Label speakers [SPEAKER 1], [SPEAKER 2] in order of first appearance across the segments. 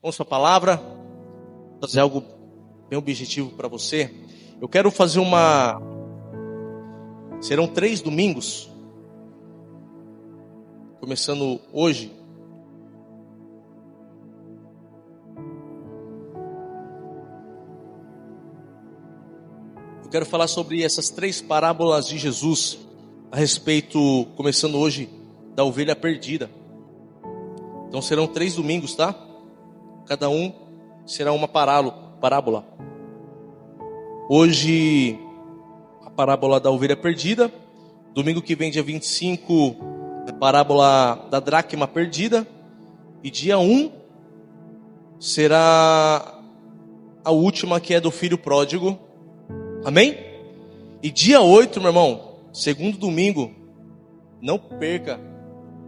[SPEAKER 1] Vamos para a palavra, fazer algo bem objetivo para você. Eu quero fazer serão 3 domingos, começando hoje. Eu quero falar sobre essas 3 parábolas de Jesus, a respeito, começando hoje, da ovelha perdida. Então serão 3 domingos, tá? Cada um será uma parábola. Hoje, a parábola da ovelha perdida. Domingo que vem, dia 25, a parábola da dracma perdida. E dia 1 será a última, que é do filho pródigo. Amém? E dia 8, meu irmão, segundo domingo, não perca,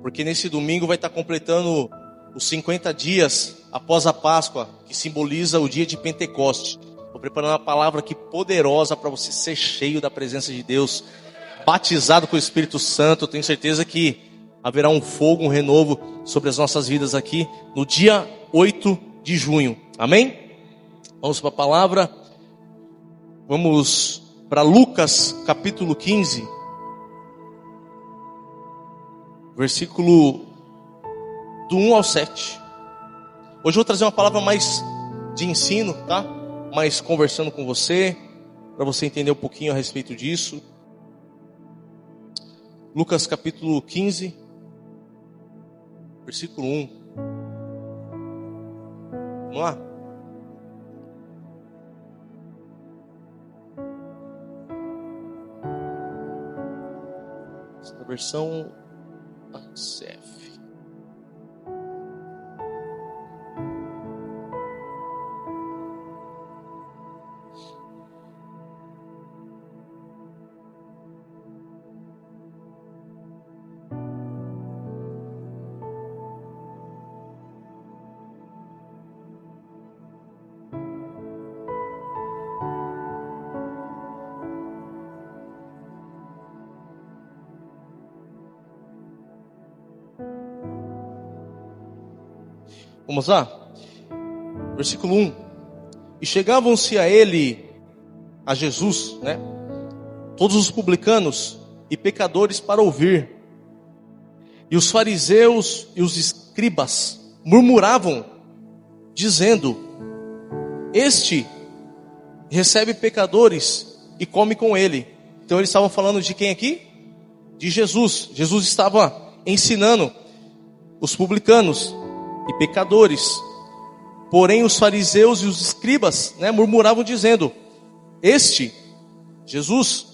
[SPEAKER 1] porque nesse domingo vai estar completando os 50 dias após a Páscoa, que simboliza o dia de Pentecoste. Estou preparando uma palavra aqui poderosa para você ser cheio da presença de Deus, batizado com o Espírito Santo. Eu tenho certeza que haverá um fogo, um renovo sobre as nossas vidas aqui no dia 8 de junho. Amém? Vamos para a palavra. Vamos para Lucas capítulo 15, versículo do 1 ao 7. Hoje eu vou trazer uma palavra mais de ensino, tá? Mais conversando com você, para você entender um pouquinho a respeito disso. Lucas capítulo 15, versículo 1. Vamos lá? Essa versão ACF. Vamos lá? Versículo 1. E chegavam-se a ele, a Jesus, né? Todos os publicanos e pecadores para ouvir. E os fariseus e os escribas murmuravam, dizendo: Este recebe pecadores e come com ele. Então eles estavam falando de quem aqui? De Jesus. Jesus estava ensinando os publicanos e pecadores. Porém os fariseus e os escribas, né, murmuravam dizendo: Este, Jesus,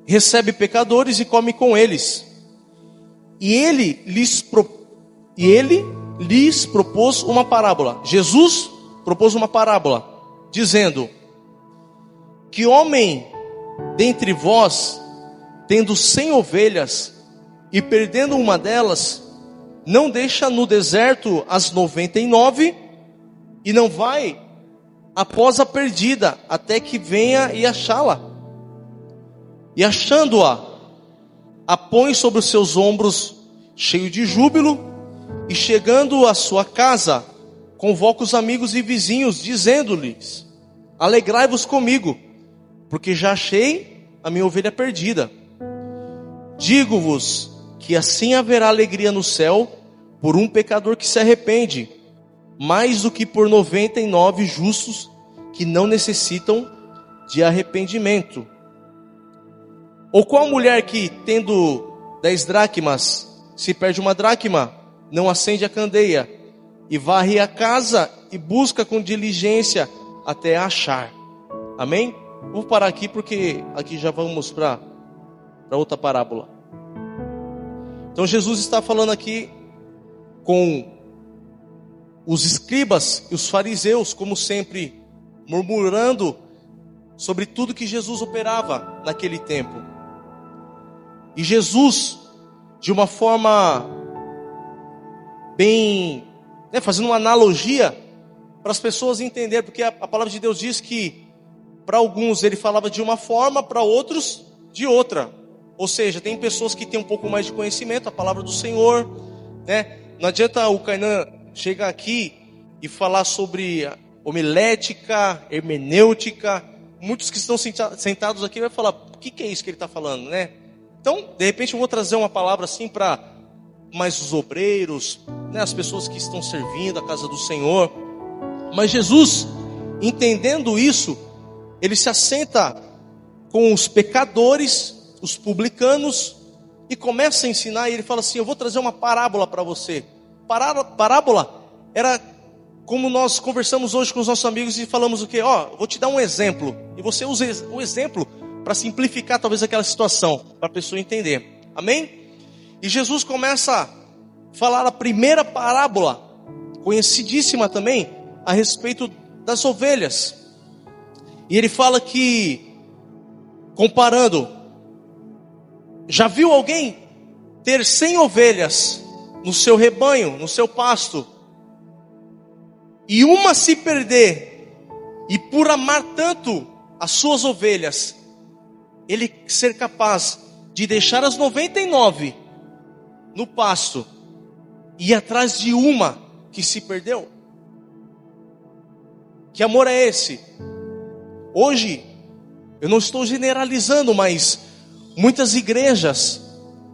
[SPEAKER 1] recebe pecadores e come com eles. E ele lhes propôs uma parábola. Jesus propôs uma parábola, dizendo: Que homem dentre vós, tendo 100 ovelhas e perdendo uma delas, não deixa no deserto as 99 e não vai após a perdida, até que venha e achá-la. E achando-a, a põe sobre os seus ombros, cheio de júbilo, e chegando à sua casa, convoca os amigos e vizinhos, dizendo-lhes: Alegrai-vos comigo, porque já achei a minha ovelha perdida. Digo-vos que assim haverá alegria no céu por um pecador que se arrepende, mais do que por 99 justos que não necessitam de arrependimento. Ou qual mulher que, tendo 10 dracmas, se perde uma dracma, não acende a candeia, e varre a casa e busca com diligência até achar? Amém? Vou parar aqui porque aqui já vamos para outra parábola. Então Jesus está falando aqui com os escribas e os fariseus, como sempre, murmurando sobre tudo que Jesus operava naquele tempo. E Jesus, de uma forma bem, fazendo uma analogia para as pessoas entenderem, porque a palavra de Deus diz que para alguns ele falava de uma forma, para outros de outra. Ou seja, tem pessoas que têm um pouco mais de conhecimento, a palavra do Senhor, né? Não adianta o Kainan chegar aqui e falar sobre homilética, hermenêutica. Muitos que estão sentados aqui vão falar, o que é isso que ele está falando, né? Então, de repente eu vou trazer uma palavra assim para mais os obreiros, né, as pessoas que estão servindo a casa do Senhor. Mas Jesus, entendendo isso, ele se assenta com os pecadores, os publicanos, e começa a ensinar, e ele fala assim, eu vou trazer uma parábola para você. Parábola era como nós conversamos hoje com os nossos amigos e falamos o quê? Vou te dar um exemplo, e você usa o exemplo para simplificar talvez aquela situação, para a pessoa entender. Amém? E Jesus começa a falar a primeira parábola, conhecidíssima também, a respeito das ovelhas. E ele fala que, comparando, já viu alguém ter 100 ovelhas no seu rebanho, no seu pasto, e uma se perder, e por amar tanto as suas ovelhas, ele ser capaz de deixar as 99 no pasto e ir atrás de uma que se perdeu? Que amor é esse? Hoje, eu não estou generalizando, mas muitas igrejas,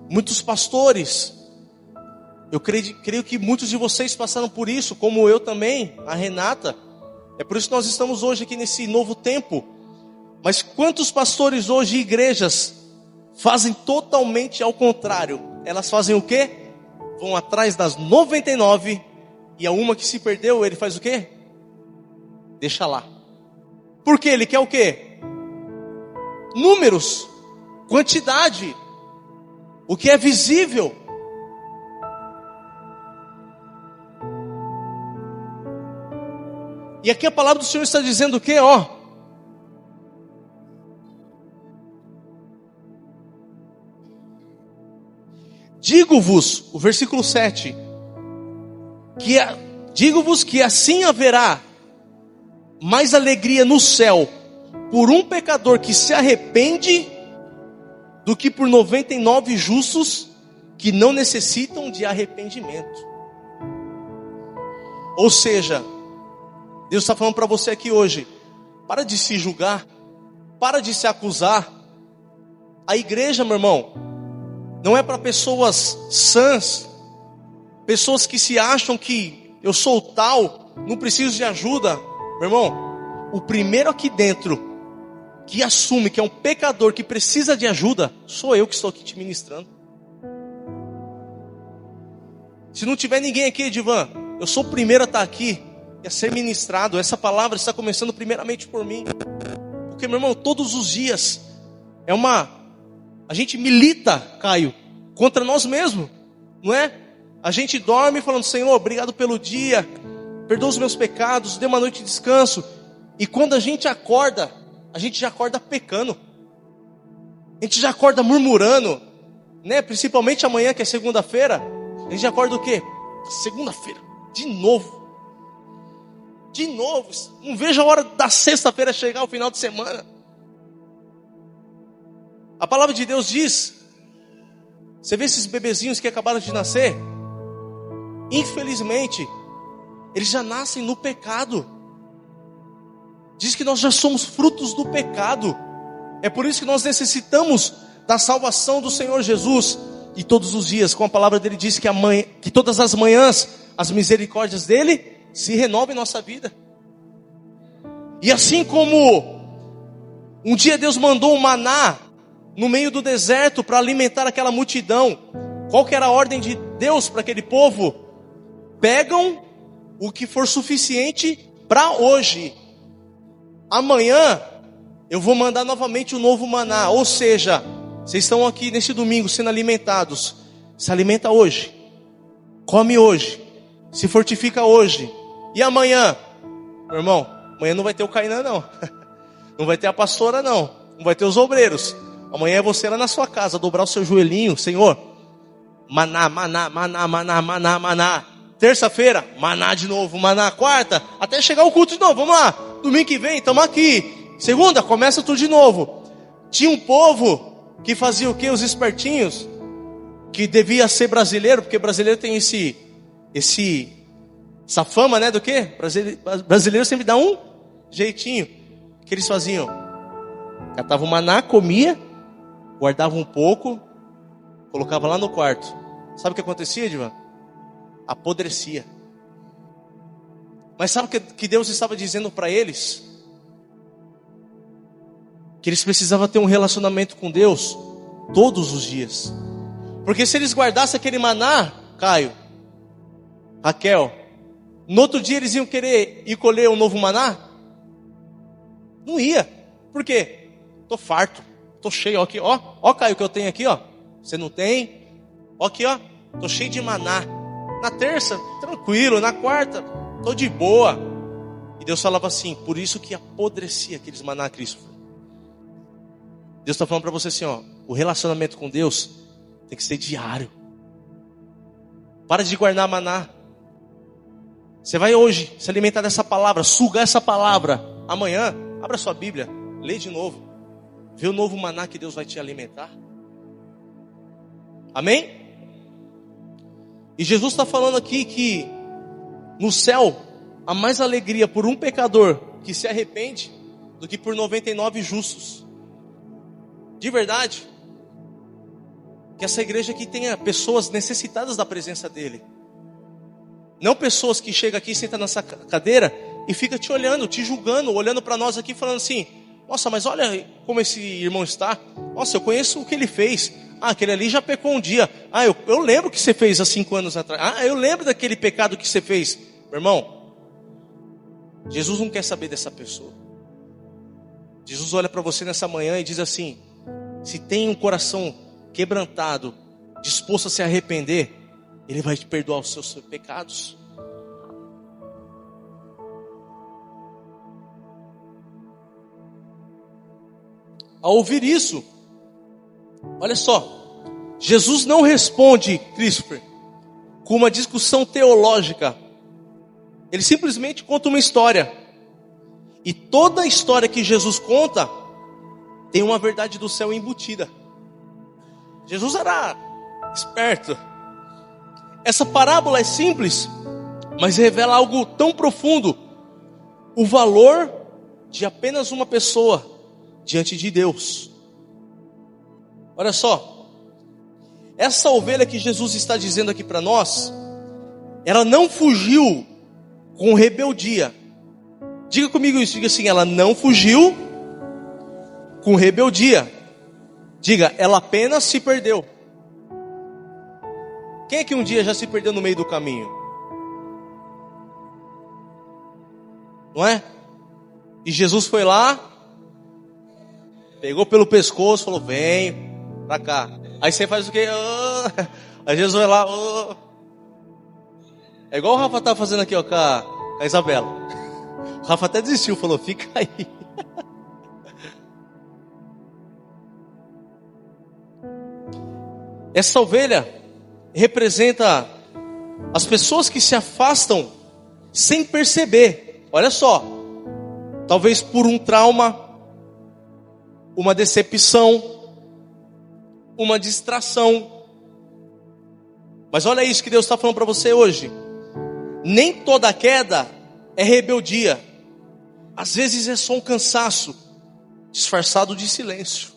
[SPEAKER 1] muitos pastores, eu creio que muitos de vocês passaram por isso, como eu também, a Renata. É por isso que nós estamos hoje aqui nesse novo tempo. Mas quantos pastores hoje e igrejas fazem totalmente ao contrário? Elas fazem o quê? Vão atrás das 99 e a uma que se perdeu, ele faz o quê? Deixa lá. Por quê? Ele quer o quê? Números, quantidade, o que é visível. E aqui a palavra do Senhor está dizendo o quê? Digo-vos, o versículo 7, digo-vos que assim haverá mais alegria no céu por um pecador que se arrepende do que por 99 justos que não necessitam de arrependimento. Ou seja, Deus está falando para você aqui hoje, para de se julgar, para de se acusar. A igreja, meu irmão, não é para pessoas sãs, pessoas que se acham que eu sou tal, não preciso de ajuda. Meu irmão, o primeiro aqui dentro que assume que é um pecador que precisa de ajuda, sou eu que estou aqui te ministrando. Se não tiver ninguém aqui, Edivan, eu sou o primeiro a estar aqui e a ser ministrado. Essa palavra está começando primeiramente por mim. Porque, meu irmão, todos os dias a gente milita, Caio, contra nós mesmos, não é? A gente dorme falando, Senhor, obrigado pelo dia, perdoa os meus pecados, dê uma noite de descanso. E quando a gente acorda, a gente já acorda pecando. A gente já acorda murmurando, né? Principalmente amanhã, que é segunda-feira. A gente acorda o quê? Segunda-feira, de novo. Não vejo a hora da sexta-feira chegar, o final de semana. A palavra de Deus diz, você vê esses bebezinhos que acabaram de nascer, infelizmente, eles já nascem no pecado. Diz que nós já somos frutos do pecado. É por isso que nós necessitamos da salvação do Senhor Jesus. E todos os dias, com a palavra dele, diz que todas as manhãs, as misericórdias dele se renovam em nossa vida. E assim como um dia Deus mandou um maná no meio do deserto para alimentar aquela multidão, qual que era a ordem de Deus para aquele povo? Pegam o que for suficiente para hoje. Amanhã eu vou mandar novamente o novo maná. Ou seja, vocês estão aqui nesse domingo sendo alimentados. Se alimenta hoje, come hoje, se fortifica hoje. E amanhã, meu irmão, amanhã não vai ter o Cainã não. Não vai ter a pastora não. Não vai ter os obreiros. Amanhã é você lá na sua casa, dobrar o seu joelhinho. Senhor, maná, maná, maná, maná, maná, maná. Terça-feira, maná de novo, maná. Quarta, até chegar o culto de novo. Vamos lá, domingo que vem, estamos aqui. Segunda, começa tudo de novo. Tinha um povo que fazia o quê? Os espertinhos, que devia ser brasileiro, porque brasileiro tem esse Essa fama, né, do quê? Brasileiro sempre dá um jeitinho. O que eles faziam? Catava o maná, comia, guardava um pouco, colocava lá no quarto. Sabe o que acontecia, Divan? Apodrecia. Mas sabe o que Deus estava dizendo para eles? Que eles precisavam ter um relacionamento com Deus todos os dias. Porque se eles guardassem aquele maná, Caio, Raquel, no outro dia eles iam querer ir colher um novo maná? Não ia. Por quê? Tô farto, tô cheio, ó aqui, ó Caio, que eu tenho aqui, ó. Você não tem? Ó aqui, ó, tô cheio de maná. Na terça, tranquilo, na quarta, tô de boa. E Deus falava assim, por isso que apodrecia aqueles maná, Cristo. Deus está falando para você assim, ó, o relacionamento com Deus tem que ser diário. Para de guardar maná. Você vai hoje se alimentar dessa palavra, sugar essa palavra. Amanhã, abra sua Bíblia, lê de novo. Vê o novo maná que Deus vai te alimentar. Amém? E Jesus está falando aqui que no céu há mais alegria por um pecador que se arrepende do que por 99 justos. De verdade, que essa igreja aqui tenha pessoas necessitadas da presença dele. Não pessoas que chegam aqui, sentam nessa cadeira e ficam te olhando, te julgando, olhando para nós aqui falando assim, nossa, mas olha como esse irmão está. Nossa, eu conheço o que ele fez. Ah, aquele ali já pecou um dia. Ah, eu lembro que você fez há 5 anos atrás. Ah, eu lembro daquele pecado que você fez. Meu irmão, Jesus não quer saber dessa pessoa. Jesus olha para você nessa manhã e diz assim, se tem um coração quebrantado, disposto a se arrepender, Ele vai te perdoar os seus pecados. Ao ouvir isso, olha só, Jesus não responde, Christopher, com uma discussão teológica. Ele simplesmente conta uma história. E toda a história que Jesus conta tem uma verdade do céu embutida. Jesus era esperto. Essa parábola é simples, mas revela algo tão profundo. O valor de apenas uma pessoa diante de Deus. Olha só. Essa ovelha que Jesus está dizendo aqui para nós, ela não fugiu com rebeldia. Diga comigo isso, diga assim, ela não fugiu com rebeldia. Diga, ela apenas se perdeu. Quem é que um dia já se perdeu no meio do caminho? Não é? E Jesus foi lá, pegou pelo pescoço, falou, vem pra cá. Aí você faz o quê? Oh. Aí Jesus vai lá. Oh. É igual o Rafa tá fazendo aqui, ó, com a Isabela. O Rafa até desistiu, falou, fica aí. Essa ovelha representa as pessoas que se afastam sem perceber. Olha só, talvez por um trauma, uma decepção, uma distração. Mas olha isso que Deus está falando para você hoje. Nem toda queda é rebeldia. Às vezes é só um cansaço disfarçado de silêncio.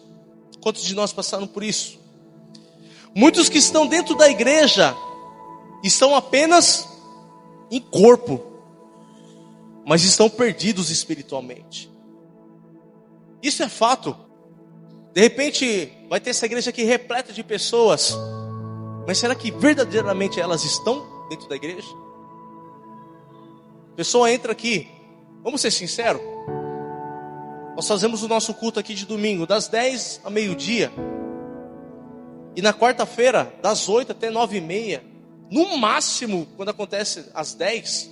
[SPEAKER 1] Quantos de nós passaram por isso? Muitos que estão dentro da igreja estão apenas em corpo, mas estão perdidos espiritualmente. Isso é fato. De repente vai ter essa igreja aqui repleta de pessoas, mas será que verdadeiramente elas estão dentro da igreja? A pessoa entra aqui, vamos ser sinceros, nós fazemos o nosso culto aqui de domingo das 10 a meio-dia. E na quarta-feira, das 8 até 9h30, no máximo, quando acontece às 10.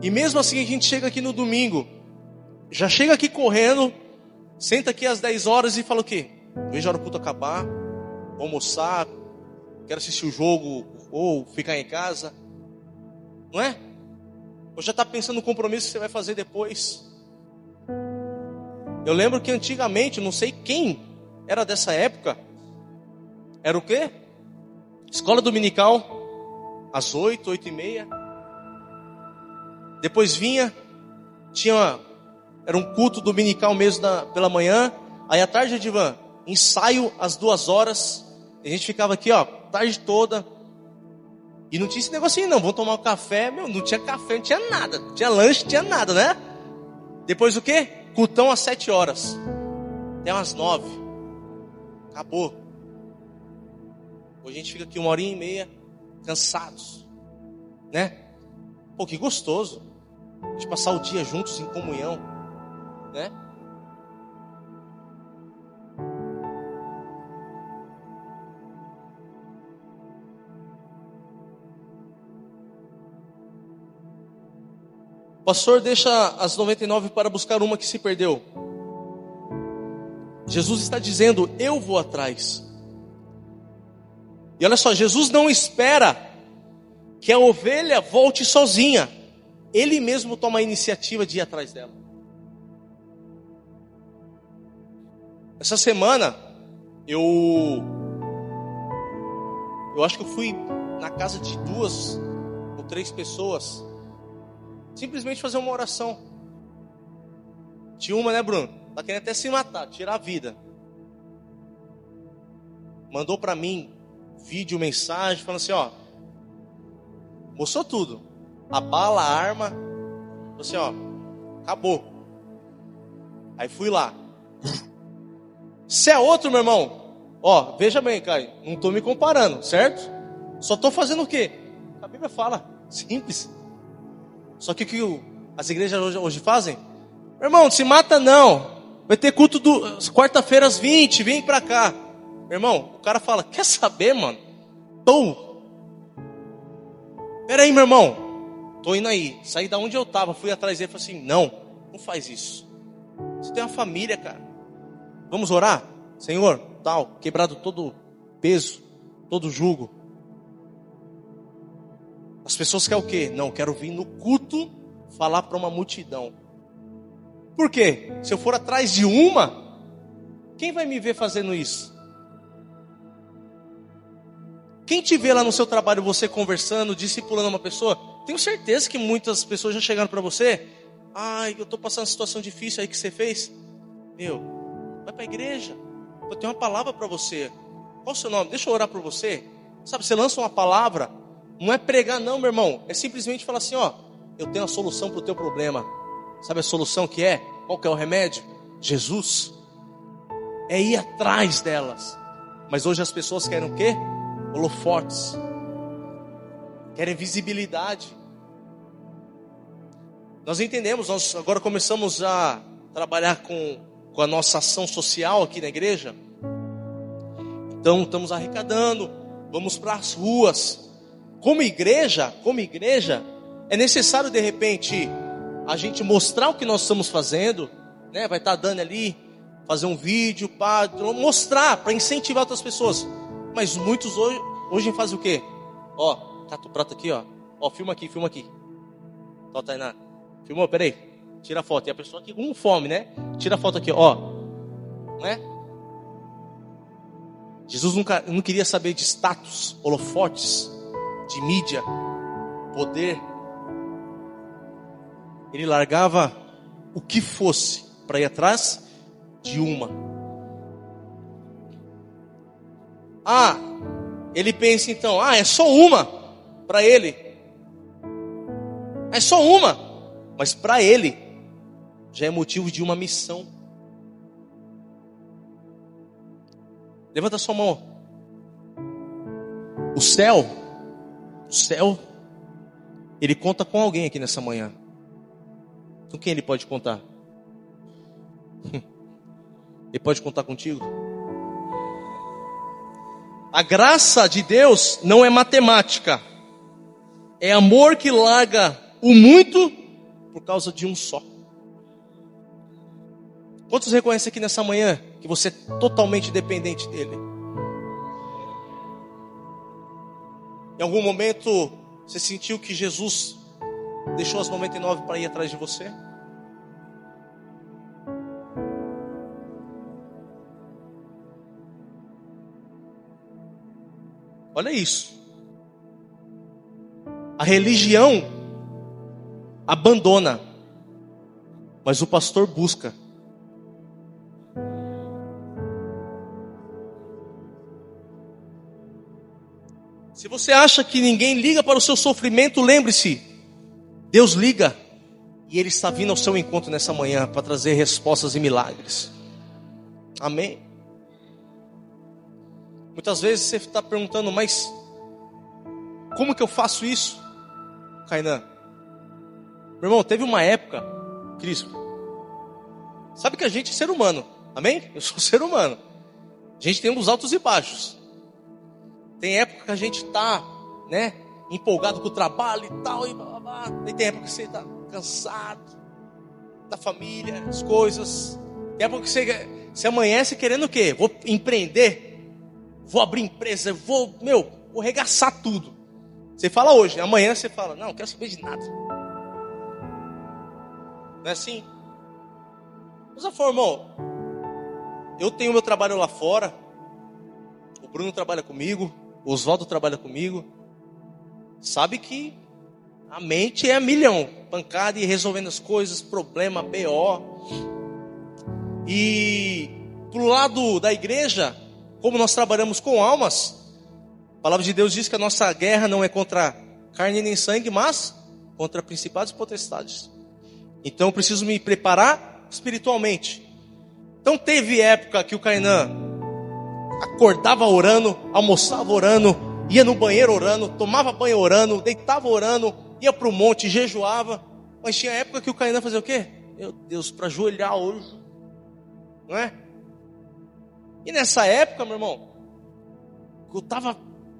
[SPEAKER 1] E mesmo assim a gente chega aqui no domingo, já chega aqui correndo, senta aqui às 10 horas e fala o quê? Vejo a hora do culto acabar, vou almoçar, quero assistir o jogo ou ficar em casa. Não é? Ou já está pensando no compromisso que você vai fazer depois. Eu lembro que antigamente, não sei quem era dessa época, era o quê? Escola dominical, às 8, 8:30. Depois vinha, era um culto dominical mesmo pela manhã. Aí à tarde, Edivan, ensaio às 2 horas. A gente ficava aqui, ó, tarde toda. E não tinha esse negocinho não, vamos tomar um café. Meu, não tinha café, não tinha nada. Não tinha lanche, não tinha nada, né? Depois o quê? Cultão às 7 horas. Até umas 9. Acabou. Hoje a gente fica aqui 1h30, cansados. Né? Pô, que gostoso. A gente passar o dia juntos em comunhão. Né? O pastor deixa as 99 para buscar uma que se perdeu. Jesus está dizendo, eu vou atrás. E olha só, Jesus não espera que a ovelha volte sozinha. Ele mesmo toma a iniciativa de ir atrás dela. Essa semana, eu acho que eu fui na casa de 2 ou 3 pessoas, simplesmente fazer uma oração. Tinha uma, né, Bruno? Ela queria até se matar, tirar a vida. Mandou para mim vídeo, mensagem, falando assim, ó, mostrou tudo. A bala, a arma, falou assim, ó, acabou. Aí fui lá. Se é outro, meu irmão, ó, veja bem, Caio, não estou me comparando, certo? Só estou fazendo o quê? A Bíblia fala, simples. Só que o que as igrejas hoje fazem? Meu irmão, não se mata não. Vai ter culto quarta-feira às 20, vem pra cá. Meu irmão, o cara fala, quer saber, mano? Pera aí, meu irmão. Tô indo aí. Saí da onde eu tava, fui atrás dele e falei assim, não faz isso. Você tem uma família, cara. Vamos orar? Senhor, tal, quebrado todo peso, todo jugo. As pessoas querem o quê? Não, quero vir no culto falar para uma multidão. Por quê? Se eu for atrás de uma, quem vai me ver fazendo isso? Quem te vê lá no seu trabalho, você conversando, discipulando uma pessoa, tenho certeza que muitas pessoas já chegaram para você. Ai, eu estou passando uma situação difícil aí que você fez. Meu, vai para a igreja. Eu tenho uma palavra para você. Qual o seu nome? Deixa eu orar por você. Sabe, você lança uma palavra, não é pregar não, meu irmão. É simplesmente falar assim, ó, eu tenho a solução para o teu problema. Sabe a solução que é? Qual que é o remédio? Jesus. É ir atrás delas. Mas hoje as pessoas querem o quê? Holofotes. Querem visibilidade. Nós entendemos, nós agora começamos a trabalhar com a nossa ação social aqui na igreja. Então estamos arrecadando, vamos para as ruas. Como igreja, é necessário de repente a gente mostrar o que nós estamos fazendo, né? Vai estar dando ali, fazer um vídeo para mostrar, para incentivar outras pessoas. Mas muitos hoje fazem o quê? Ó, cata o prato aqui, ó. Ó, filma aqui. Ó, Tainá, filmou, peraí. Tira a foto. E a pessoa aqui com fome, né? Tira a foto aqui, ó. Né? Jesus não queria saber de status, holofotes, de mídia, poder. Ele largava o que fosse para ir atrás de uma. Ele pensa então, é só uma para ele. É só uma, mas para ele já é motivo de uma missão. Levanta sua mão. O céu, ele conta com alguém aqui nessa manhã. Com quem ele pode contar? Ele pode contar contigo? A graça de Deus não é matemática. É amor que larga o muito por causa de um só. Quantos reconhecem aqui nessa manhã que você é totalmente dependente dele? Em algum momento você sentiu que Jesus deixou as 99 para ir atrás de você? Olha isso. A religião abandona, mas o pastor busca. Se você acha que ninguém liga para o seu sofrimento, lembre-se, Deus liga e Ele está vindo ao seu encontro nessa manhã para trazer respostas e milagres. Amém? Muitas vezes você está perguntando, mas como que eu faço isso, Kainan? Meu irmão, teve uma época, Cristo, sabe que a gente é ser humano, amém? Eu sou ser humano. A gente tem uns altos e baixos. Tem época que a gente está, né, empolgado com o trabalho e tal, e blá, blá, blá. E tem época que você está cansado da família, as coisas. Tem época que você amanhece querendo o quê? Vou empreender, vou abrir empresa, vou arregaçar tudo. Você fala hoje, amanhã você fala, não quero saber de nada. Não é assim? Mas, irmão, eu tenho meu trabalho lá fora, o Bruno trabalha comigo, o Oswaldo trabalha comigo. Sabe que a mente é a milhão, pancada e resolvendo as coisas, problema, BO. E pro lado da igreja, como nós trabalhamos com almas, a palavra de Deus diz que a nossa guerra não é contra carne nem sangue, mas contra principados e potestades. Então eu preciso me preparar espiritualmente. Então teve época que o Kainan acordava orando, almoçava orando, ia no banheiro orando, tomava banho orando, deitava orando, ia para o monte, jejuava. Mas tinha época que o Kainan fazia o quê? Meu Deus, para ajoelhar hoje, não é? E nessa época, meu irmão, eu estava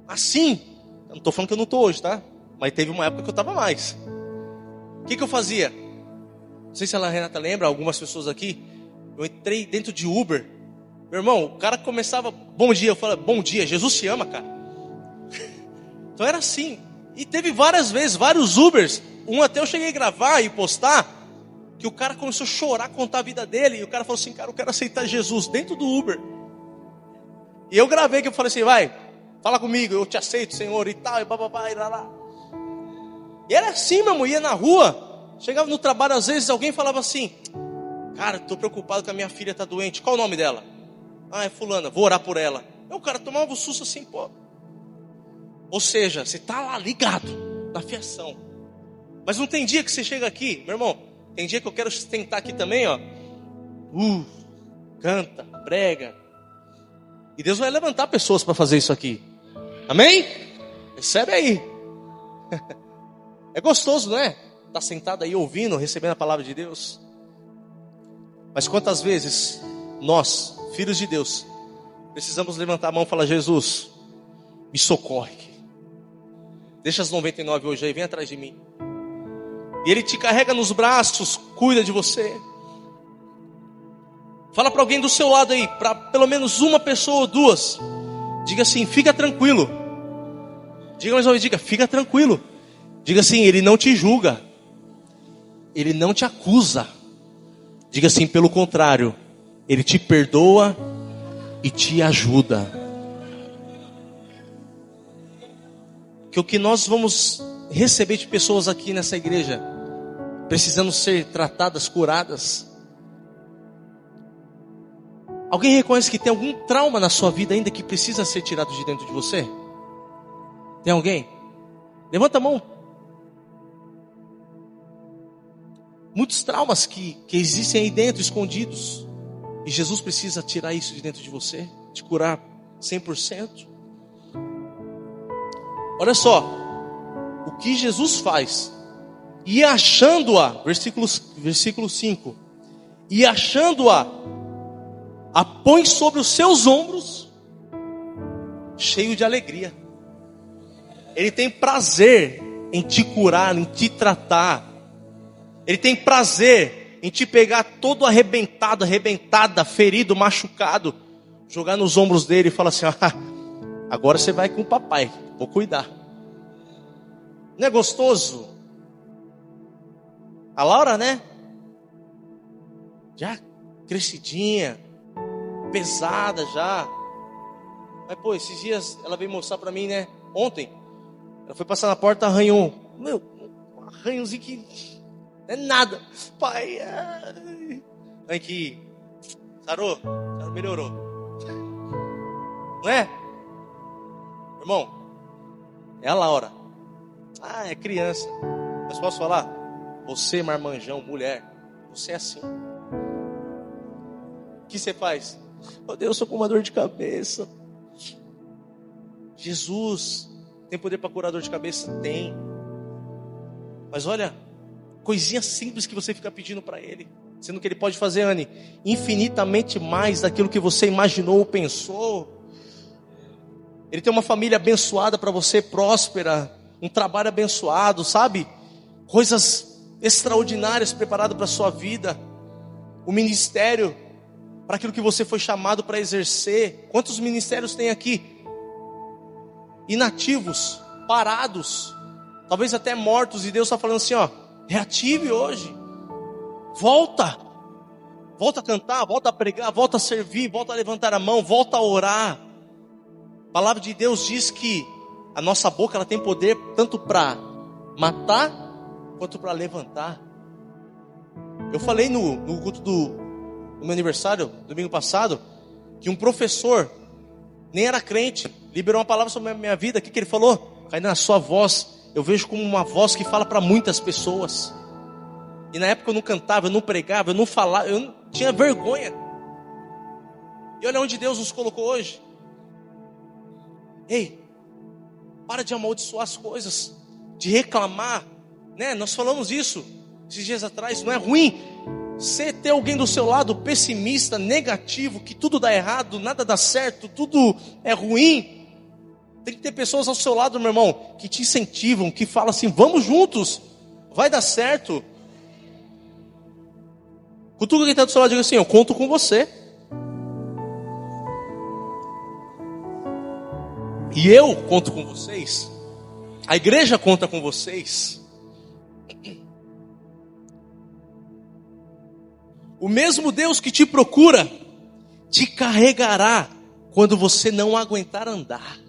[SPEAKER 1] assim. Eu não estou falando que eu não estou hoje, tá? Mas teve uma época que eu estava mais. O que eu fazia? Não sei se a Renata lembra, algumas pessoas aqui. Eu entrei dentro de Uber. Meu irmão, o cara começava, bom dia, eu falava, bom dia, Jesus te ama, cara. Então era assim. E teve várias vezes, vários Ubers. Um até eu cheguei a gravar e postar, que o cara começou a chorar, contar a vida dele. E o cara falou assim, cara, eu quero aceitar Jesus dentro do Uber. E eu gravei, que eu falei assim, vai, fala comigo, eu te aceito, Senhor, e tal, e bababá, e lá. E era assim, meu irmão, ia na rua, chegava no trabalho, às vezes alguém falava assim, cara, estou preocupado que a minha filha está doente, qual o nome dela? Ah, é fulana, vou orar por ela. Aí o cara tomava um susto assim, pô. Ou seja, você está lá ligado, na fiação. Mas não tem dia que você chega aqui, meu irmão, tem dia que eu quero tentar aqui também, ó. Canta, prega. E Deus vai levantar pessoas para fazer isso aqui. Amém? Recebe aí. É gostoso, não é? Tá sentado aí ouvindo, recebendo a palavra de Deus. Mas quantas vezes nós, filhos de Deus, precisamos levantar a mão e falar, Jesus, me socorre. Deixa as 99 hoje aí, vem atrás de mim. E Ele te carrega nos braços, cuida de você. Fala para alguém do seu lado aí, para pelo menos uma pessoa ou duas. Diga assim, fica tranquilo. Diga mais uma vez, diga, fica tranquilo. Diga assim, Ele não te julga. Ele não te acusa. Diga assim, pelo contrário, Ele te perdoa e te ajuda. Que o que nós vamos receber de pessoas aqui nessa igreja, precisando ser tratadas, curadas. Alguém reconhece que tem algum trauma na sua vida ainda que precisa ser tirado de dentro de você? Tem alguém? Levanta a mão. Muitos traumas que existem aí dentro, escondidos. E Jesus precisa tirar isso de dentro de você, te curar 100%. Olha só, o que Jesus faz. E achando-a, versículo 5. E achando-a, a põe sobre os seus ombros, cheio de alegria. Ele tem prazer em te curar, em te tratar. Ele tem prazer em te pegar todo arrebentado, arrebentada, ferido, machucado, jogar nos ombros dele e falar assim, agora você vai com o papai, vou cuidar. Não é gostoso? A Laura, né? Já crescidinha, pesada já. Mas pô, esses dias ela veio mostrar pra mim, né? Ontem, ela foi passar na porta, arranhou meu, um arranhozinho que não é nada. Pai, ai. Aqui, sarou, melhorou. Não é? Irmão, é a Laura. Ah, é criança. Mas posso falar? Você, marmanjão, mulher, você é assim. O que você faz? Oh Deus, eu sou com uma dor de cabeça. Jesus tem poder para curar dor de cabeça? Tem. Mas olha, coisinha simples que você fica pedindo para Ele. Sendo que Ele pode fazer, Anne, infinitamente mais daquilo que você imaginou ou pensou. Ele tem uma família abençoada para você, próspera. Um trabalho abençoado, sabe? Coisas extraordinárias preparadas para a sua vida. O ministério, para aquilo que você foi chamado para exercer. Quantos ministérios tem aqui? Inativos, parados, talvez até mortos. E Deus está falando assim, ó, reative hoje. Volta a cantar, volta a pregar, volta a servir, volta a levantar a mão, volta a orar. A palavra de Deus diz que a nossa boca ela tem poder tanto para matar quanto para levantar. Eu falei no culto do meu aniversário, domingo passado, que um professor, nem era crente, liberou uma palavra sobre a minha vida. O que ele falou? Caindo na sua voz, eu vejo como uma voz que fala para muitas pessoas. E na época eu não cantava, eu não pregava, eu não falava, eu não tinha vergonha. E olha onde Deus nos colocou hoje. Ei, para de amaldiçoar as coisas, de reclamar, né? Nós falamos isso esses dias atrás. Não é ruim você ter alguém do seu lado pessimista, negativo, que tudo dá errado, nada dá certo, tudo é ruim. Tem que ter pessoas ao seu lado, meu irmão, que te incentivam, que falam assim, vamos juntos, vai dar certo. Cutuca quem está do seu lado e diga assim, eu conto com você. E eu conto com vocês. A igreja conta com vocês. O mesmo Deus que te procura, te carregará quando você não aguentar andar.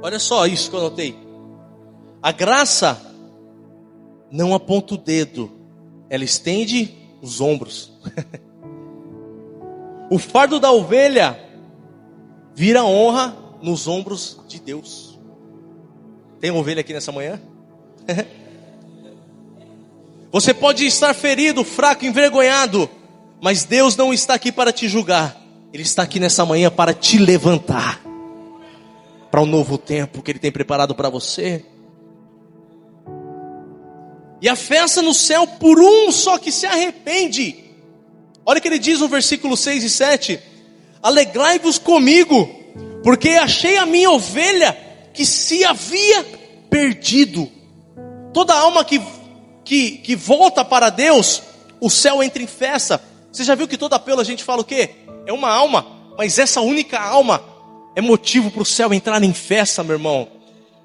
[SPEAKER 1] Olha só isso que eu notei. A graça não aponta o dedo, ela estende os ombros. O fardo da ovelha vira honra nos ombros de Deus. Tem ovelha aqui nessa manhã? Você pode estar ferido, fraco, envergonhado, mas Deus não está aqui para te julgar. Ele está aqui nessa manhã para te levantar para um novo tempo que Ele tem preparado para você. E a festa no céu por um só que se arrepende. Olha o que ele diz no versículo 6 e 7. Alegrai-vos comigo, porque achei a minha ovelha que se havia perdido. Toda alma que volta para Deus, o céu entra em festa. Você já viu que todo apelo a gente fala o quê? É uma alma, mas essa única alma é motivo para o céu entrar em festa, meu irmão.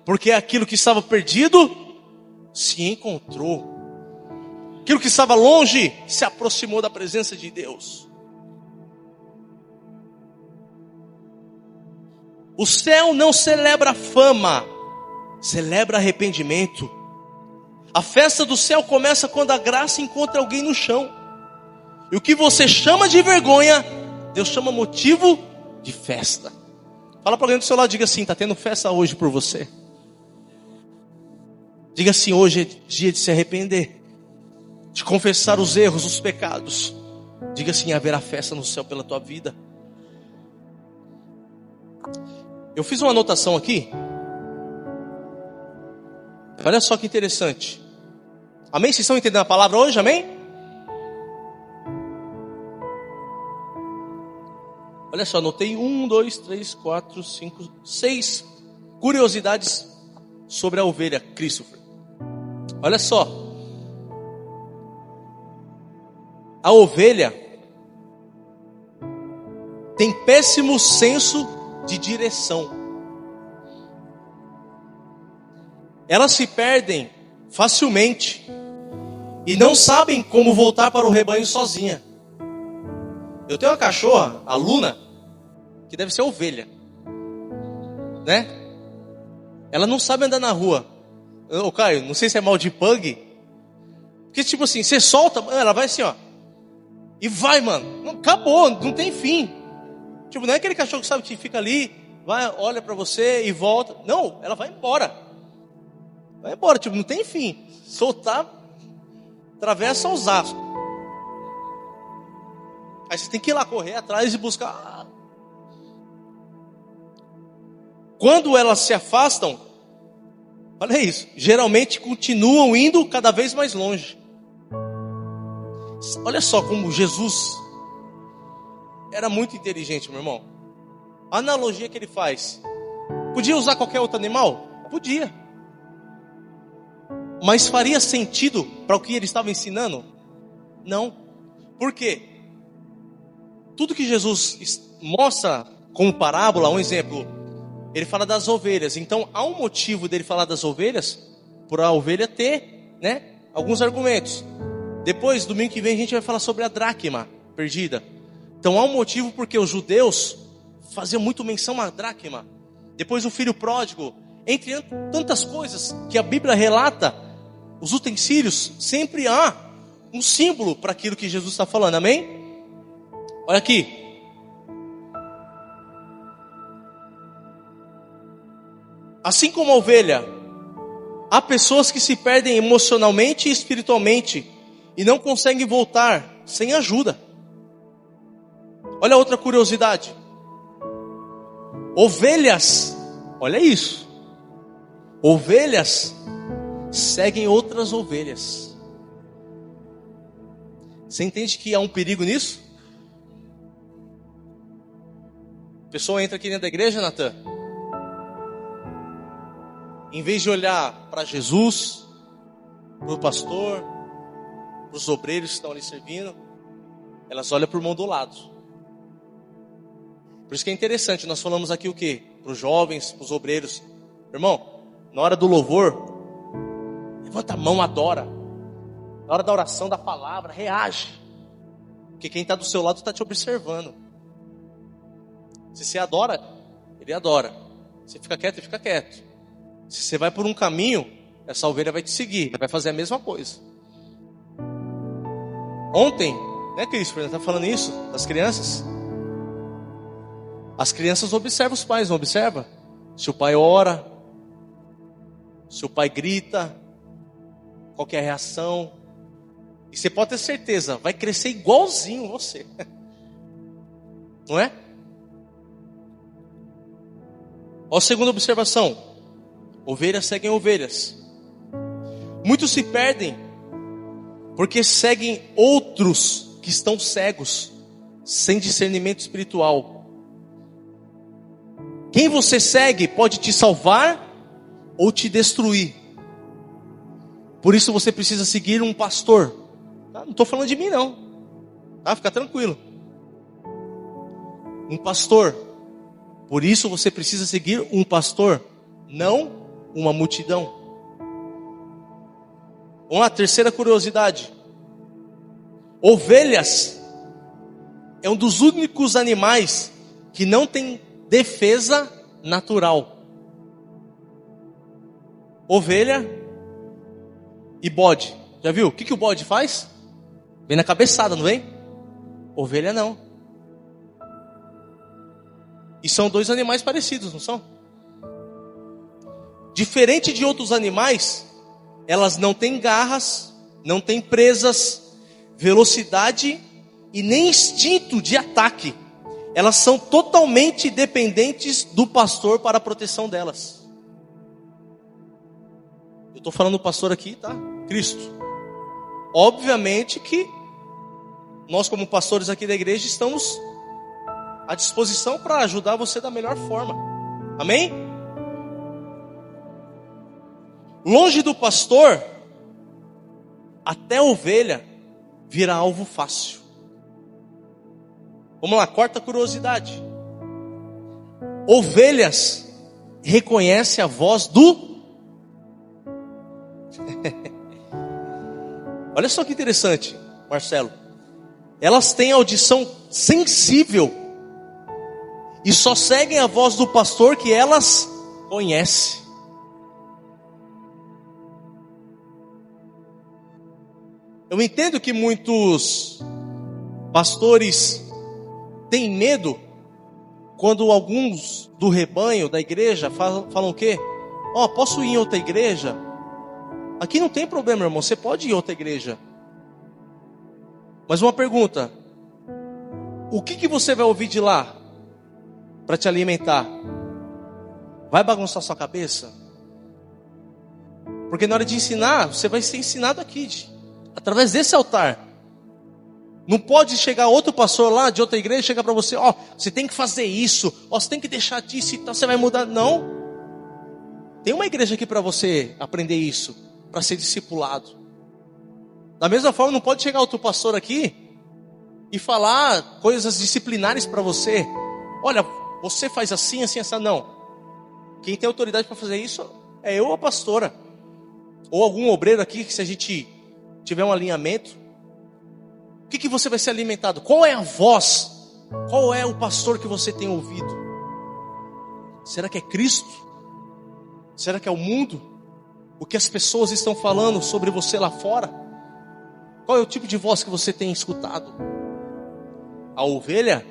[SPEAKER 1] Porque aquilo que estava perdido se encontrou. Aquilo que estava longe se aproximou da presença de Deus. O céu não celebra fama, celebra arrependimento. A festa do céu começa quando a graça encontra alguém no chão. E o que você chama de vergonha, Deus chama motivo de festa. Fala para alguém do seu lado, diga assim, está tendo festa hoje por você. Diga assim, hoje é dia de se arrepender, de confessar os erros, os pecados. Diga assim, haverá festa no céu pela tua vida. Eu fiz uma anotação aqui. Olha só que interessante. Amém? Vocês estão entendendo a palavra hoje? Amém? Olha só, anotei 1, 2, 3, 4, 5, 6 curiosidades sobre a ovelha Christopher. Olha só. A ovelha tem péssimo senso de direção. Elas se perdem facilmente e não sabem como voltar para o rebanho sozinha. Eu tenho uma cachorra, a Luna, que deve ser ovelha, né? Ela não sabe andar na rua. Ô Caio, não sei se é mal de pug, porque tipo assim, você solta, ela vai assim, ó, e vai, mano, acabou, não tem fim. Tipo, não é aquele cachorro que sabe que fica ali, vai, olha pra você e volta. Não, ela vai embora. Vai embora, tipo, não tem fim. Soltar, atravessa os aços. Aí você tem que ir lá correr atrás e buscar. Quando elas se afastam, olha isso, geralmente continuam indo cada vez mais longe. Olha só como Jesus era muito inteligente, meu irmão. A analogia que ele faz. Podia usar qualquer outro animal? Podia. Mas faria sentido para o que ele estava ensinando? Não. Por quê? Tudo que Jesus mostra como parábola, um exemplo, ele fala das ovelhas. Então há um motivo dele falar das ovelhas, por a ovelha ter, né, alguns argumentos. Depois, domingo que vem, a gente vai falar sobre a dracma perdida. Então há um motivo porque os judeus faziam muito menção à dracma. Depois o filho pródigo, entre tantas coisas que a Bíblia relata, os utensílios, sempre há um símbolo para aquilo que Jesus está falando, amém? Olha aqui. Assim como a ovelha, há pessoas que se perdem emocionalmente e espiritualmente e não conseguem voltar sem ajuda. Olha outra curiosidade. Ovelhas, olha isso. Ovelhas seguem outras ovelhas. Você entende que há um perigo nisso? A pessoa entra aqui dentro da igreja, Natan. Em vez de olhar para Jesus, para o pastor, para os obreiros que estão ali servindo, elas olham para o irmão do lado. Por isso que é interessante, nós falamos aqui o quê? Para os jovens, para os obreiros. Irmão, na hora do louvor, levanta a mão, adora. Na hora da oração, da palavra, reage. Porque quem está do seu lado está te observando. Se você adora, ele adora. Se você fica quieto, ele fica quieto. Se você vai por um caminho, essa ovelha vai te seguir, vai fazer a mesma coisa. Ontem, né, Christopher, está falando isso das crianças? As crianças observam os pais, não observa? Se o pai ora, se o pai grita, qual que é a reação? E você pode ter certeza, vai crescer igualzinho você. Não é? Olha a segunda observação. Ovelhas seguem ovelhas. Muitos se perdem porque seguem outros que estão cegos, sem discernimento espiritual. Quem você segue pode te salvar ou te destruir. Por isso você precisa seguir um pastor. Não estou falando de mim não. Fica tranquilo. Um pastor. Por isso você precisa seguir um pastor, não uma multidão. Vamos lá, terceira curiosidade. Ovelhas é um dos únicos animais que não tem defesa natural. Ovelha e bode. Já viu? O que o bode faz? Vem na cabeçada, não vem? Ovelha não. E são dois animais parecidos, não são? Diferente de outros animais, elas não têm garras, não têm presas, velocidade e nem instinto de ataque. Elas são totalmente dependentes do pastor para a proteção delas. Eu estou falando do pastor aqui, tá? Cristo. Obviamente que nós como pastores aqui da igreja estamos à disposição para ajudar você da melhor forma. Amém? Longe do pastor, até a ovelha vira alvo fácil. Vamos lá, quarta curiosidade. Ovelhas reconhecem a voz do... Olha só que interessante, Marcelo. Elas têm audição sensível e só seguem a voz do pastor que elas conhecem. Eu entendo que muitos pastores têm medo quando alguns do rebanho, da igreja, falam o quê? Posso ir em outra igreja? Aqui não tem problema, irmão, você pode ir em outra igreja. Mas uma pergunta: o que você vai ouvir de lá para te alimentar? Vai bagunçar sua cabeça? Porque na hora de ensinar, você vai ser ensinado aqui, através desse altar. Não pode chegar outro pastor lá de outra igreja e chegar para você: você tem que fazer isso, você tem que deixar disso e tal, você vai mudar. Não. Tem uma igreja aqui para você aprender isso, para ser discipulado. Da mesma forma, não pode chegar outro pastor aqui e falar coisas disciplinares para você. Olha, você faz assim, assim, assim. Não. Quem tem autoridade para fazer isso é eu, a pastora. Ou algum obreiro aqui, que se a gente tiver um alinhamento. O que você vai ser alimentado? Qual é a voz? Qual é o pastor que você tem ouvido? Será que é Cristo? Será que é o mundo? O que as pessoas estão falando sobre você lá fora? Qual é o tipo de voz que você tem escutado? A ovelha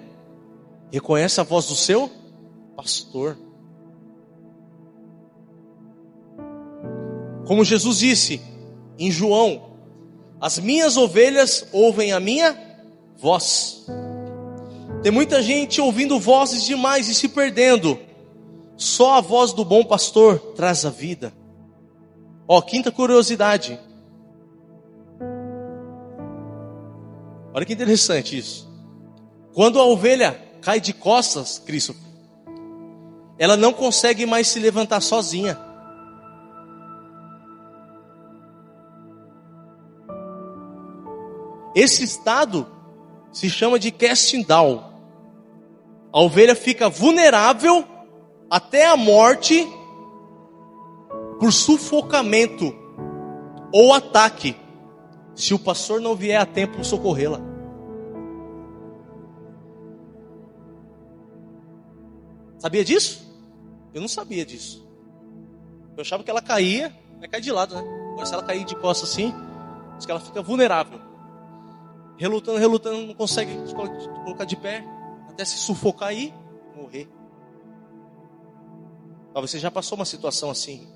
[SPEAKER 1] reconhece a voz do seu pastor. Como Jesus disse em João: as minhas ovelhas ouvem a minha voz. Tem muita gente ouvindo vozes demais e se perdendo. Só a voz do bom pastor traz a vida. Quinta curiosidade. Olha que interessante isso. Quando a ovelha cai de costas, Cristo, ela não consegue mais se levantar sozinha. Esse estado se chama de casting down. A ovelha fica vulnerável até a morte por sufocamento ou ataque, se o pastor não vier a tempo socorrê-la. Sabia disso? Eu não sabia disso. Eu achava que ela caía, vai cair de lado, né? Mas se ela cair de costas assim, diz que ela fica vulnerável. Relutando, não consegue se colocar de pé, até se sufocar aí, morrer. Talvez você já passou uma situação assim,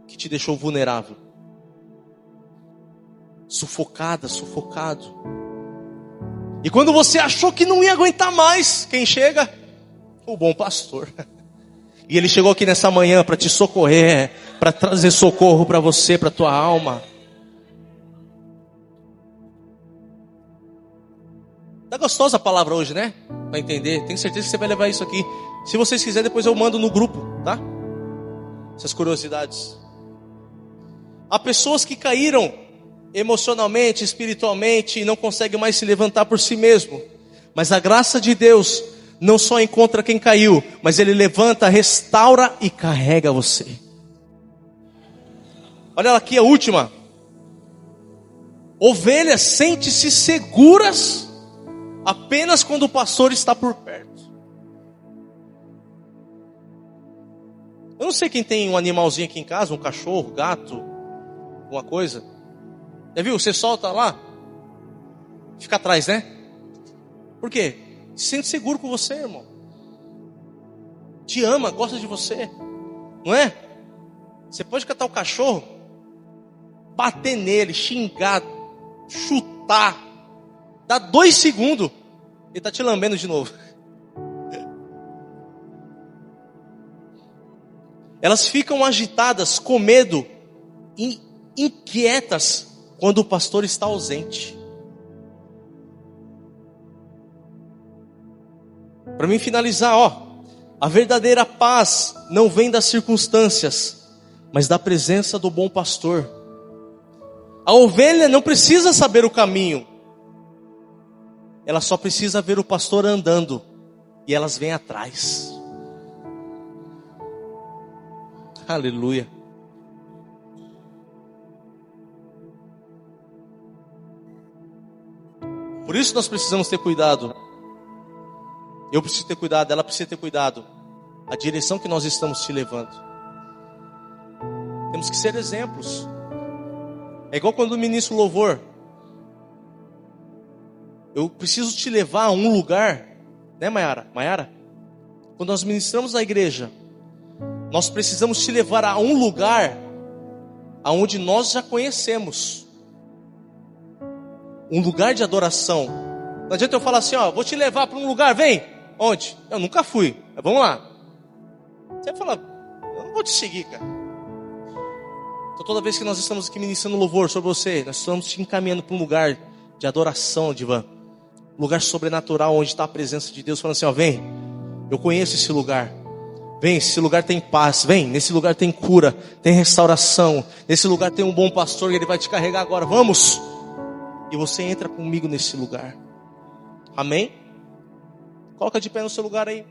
[SPEAKER 1] que te deixou vulnerável. Sufocado. E quando você achou que não ia aguentar mais, quem chega? O bom pastor. E ele chegou aqui nessa manhã para te socorrer, para trazer socorro para você, para tua alma. Tá gostosa a palavra hoje, né? Para entender. Tenho certeza que você vai levar isso aqui. Se vocês quiserem, depois eu mando no grupo, tá? Essas curiosidades. Há pessoas que caíram emocionalmente, espiritualmente e não conseguem mais se levantar por si mesmo. Mas a graça de Deus não só encontra quem caiu, mas Ele levanta, restaura e carrega você. Olha aqui a última. Ovelhas sentem-se seguras apenas quando o pastor está por perto. Eu não sei quem tem um animalzinho aqui em casa, um cachorro, gato, alguma coisa. Já viu? Você solta lá, fica atrás, né? Por quê? Se sente seguro com você, irmão. Te ama, gosta de você. Não é? Você pode catar o cachorro, bater nele, xingar, chutar. Dá 2 segundos, ele está te lambendo de novo. Elas ficam agitadas, com medo, inquietas, quando o pastor está ausente. Para mim finalizar, a verdadeira paz não vem das circunstâncias, mas da presença do bom pastor. A ovelha não precisa saber o caminho, ela só precisa ver o pastor andando, e elas vêm atrás. Aleluia. Por isso nós precisamos ter cuidado Eu preciso ter cuidado, ela precisa ter cuidado. A direção que nós estamos te levando. Temos que ser exemplos. É igual quando eu ministro louvor. Eu preciso te levar a um lugar, né, Maiara? Maiara? Quando nós ministramos na igreja, nós precisamos te levar a um lugar aonde nós já conhecemos. Um lugar de adoração. Não adianta eu falar assim, ó, vou te levar para um lugar, vem. Onde? Eu nunca fui, mas vamos lá. Você fala, eu não vou te seguir, cara. Então toda vez que nós estamos aqui ministrando louvor sobre você, nós estamos te encaminhando para um lugar de adoração, Divan. Um lugar sobrenatural, onde está a presença de Deus, falando assim, ó, vem, eu conheço esse lugar. Vem, esse lugar tem paz, vem, nesse lugar tem cura, tem restauração. Nesse lugar tem um bom pastor e ele vai te carregar agora, vamos. E você entra comigo nesse lugar. Amém? Coloca de pé no seu lugar aí.